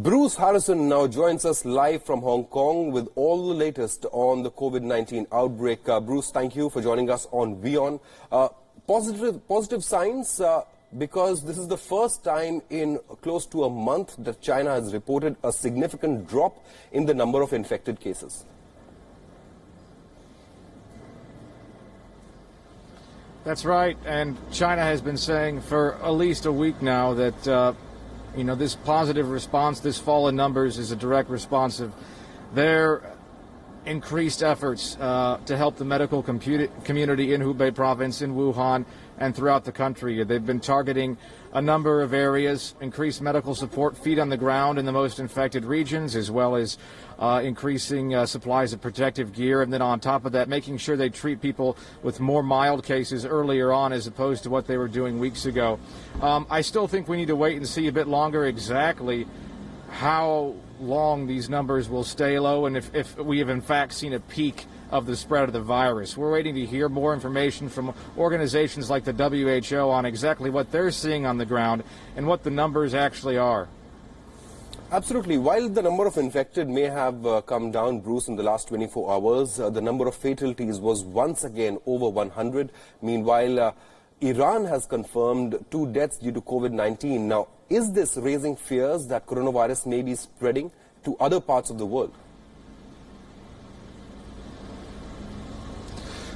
Bruce Harrison now joins us live from Hong Kong with all the latest on the COVID-19 outbreak. Bruce, thank you for joining us on WION. Positive signs because this is the first time in close to a month that China has reported a significant drop in the number of infected cases. That's right, and China has been saying for at least a week now that this positive response, this fall in numbers, is a direct response of their increased efforts to help the medical community in Hubei province, in Wuhan, and throughout the country. They've been targeting a number of areas, increased medical support, feet on the ground in the most infected regions, as well as increasing supplies of protective gear, and then on top of that, making sure they treat people with more mild cases earlier on as opposed to what they were doing weeks ago. I still think we need to wait and see a bit longer exactly how long these numbers will stay low and if we have in fact seen a peak of the spread of the virus. We're waiting to hear more information from organizations like the WHO on exactly what they're seeing on the ground and what the numbers actually are. Absolutely. While the number of infected may have come down, Bruce, in the last 24 hours, the number of fatalities was once again over 100. Meanwhile, Iran has confirmed 2 deaths due to COVID-19. Now, is this raising fears that coronavirus may be spreading to other parts of the world?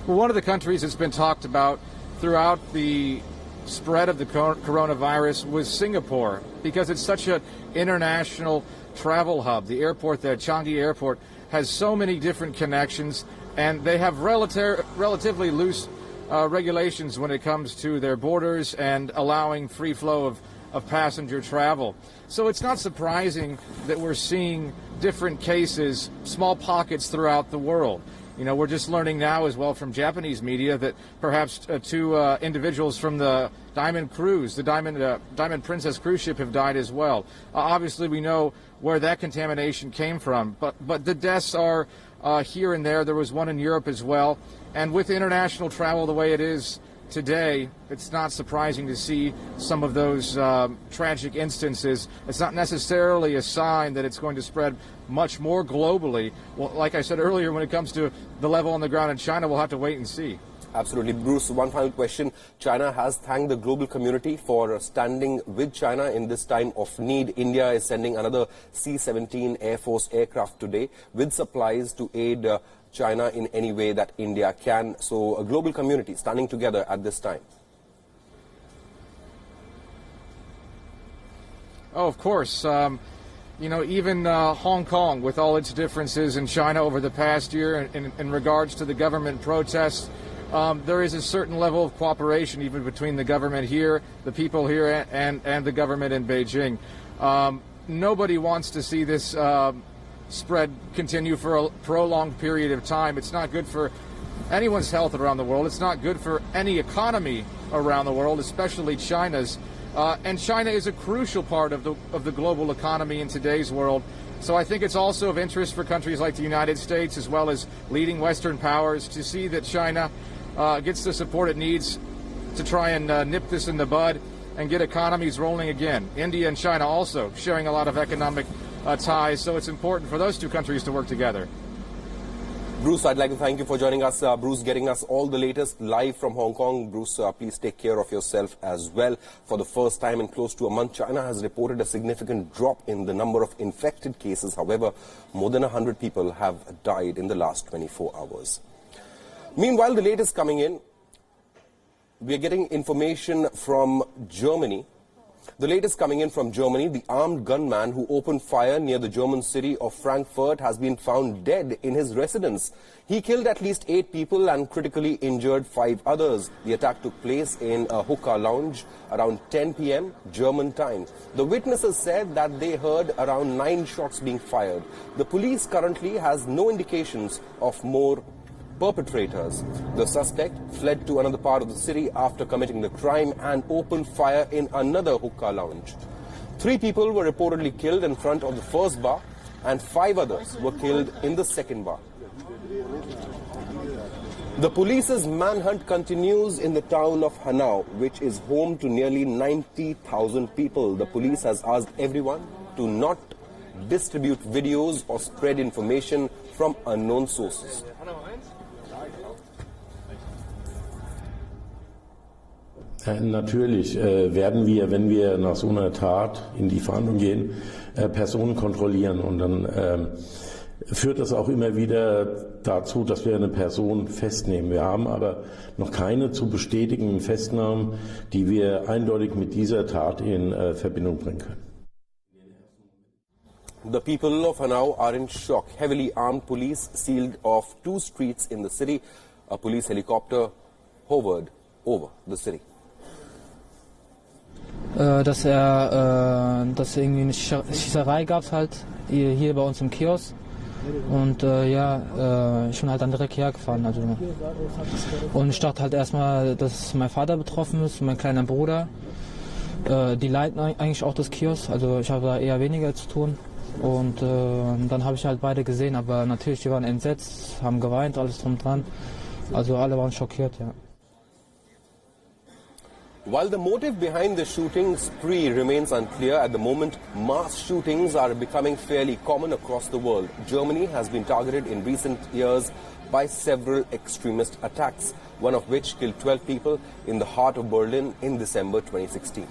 Well, one of the countries that's been talked about throughout the spread of the coronavirus was Singapore, because it's such an international travel hub. The airport there, Changi Airport, has so many different connections, and they have relatively loose regulations when it comes to their borders and allowing free flow of passenger travel. So it's not surprising that we're seeing different cases, small pockets throughout the world. We're just learning now as well from Japanese media that perhaps 2 individuals from the Diamond Cruise, the Diamond Princess cruise ship, have died as well. Obviously, we know where that contamination came from, but the deaths are here and there. There was one in Europe as well. And with international travel the way it is today, it's not surprising to see some of those tragic instances. It's not necessarily a sign that it's going to spread much more globally. Well, like I said earlier, when it comes to the level on the ground in China, we'll have to wait and see. Absolutely. Bruce, one final question. China has thanked the global community for standing with China in this time of need. India is sending another C-17 Air Force aircraft today with supplies to aid China in any way that India can. So a global community standing together at this time. Oh, of course. Even Hong Kong, with all its differences in China over the past year in regards to the government protests, there is a certain level of cooperation even between the government here, the people here, and the government in Beijing. Nobody wants to see this spread continue for a prolonged period of time. It's not good for anyone's health around the world. It's not good for any economy around the world, especially China's. And China is a crucial part of the global economy in today's world. So I think it's also of interest for countries like the United States, as well as leading Western powers, to see that China gets the support it needs to try and nip this in the bud and get economies rolling again. India and China also sharing a lot of economic ties, so it's important for those 2 countries to work together. Bruce, I'd like to thank you for joining us. Bruce, getting us all the latest live from Hong Kong. Bruce, please take care of yourself as well. For the first time in close to a month, China has reported a significant drop in the number of infected cases. However, more than 100 people have died in the last 24 hours. Meanwhile, the latest coming in, we are getting information from Germany. The latest coming in from Germany, the armed gunman who opened fire near the German city of Frankfurt has been found dead in his residence. He killed at least 8 people and critically injured 5 others. The attack took place in a hookah lounge around 10 p.m. German time. The witnesses said that they heard around 9 shots being fired. The police currently has no indications of more perpetrators. The suspect fled to another part of the city after committing the crime and opened fire in another hookah lounge. 3 people were reportedly killed in front of the first bar and 5 others were killed in the second bar. The police's manhunt continues in the town of Hanau, which is home to nearly 90,000 people. The police has asked everyone to not distribute videos or spread information from unknown sources. Natürlich werden wir, wenn wir nach so einer Tat in die Fahndung gehen, Personen kontrollieren. Und dann führt das auch immer wieder dazu, dass wir eine Person festnehmen. Wir haben aber noch keine zu bestätigenden Festnahmen, die wir eindeutig mit dieser Tat in Verbindung bringen können. The people of Hanau are in shock. Heavily armed police sealed off 2 streets in the city. A police helicopter hovered over the city. Dass irgendwie eine Schießerei gab halt hier bei uns im Kiosk und ich bin halt dann direkt hergefahren. Also. Und ich dachte halt erstmal, dass mein Vater betroffen ist, mein kleiner Bruder. Die leiten eigentlich auch das Kiosk, also ich habe da eher weniger zu tun. Und dann habe ich halt beide gesehen, aber natürlich, die waren entsetzt, haben geweint, alles drum dran. Also alle waren schockiert, ja. While the motive behind the shooting spree remains unclear at the moment, mass shootings are becoming fairly common across the world. Germany has been targeted in recent years by several extremist attacks, one of which killed 12 people in the heart of Berlin in December 2016.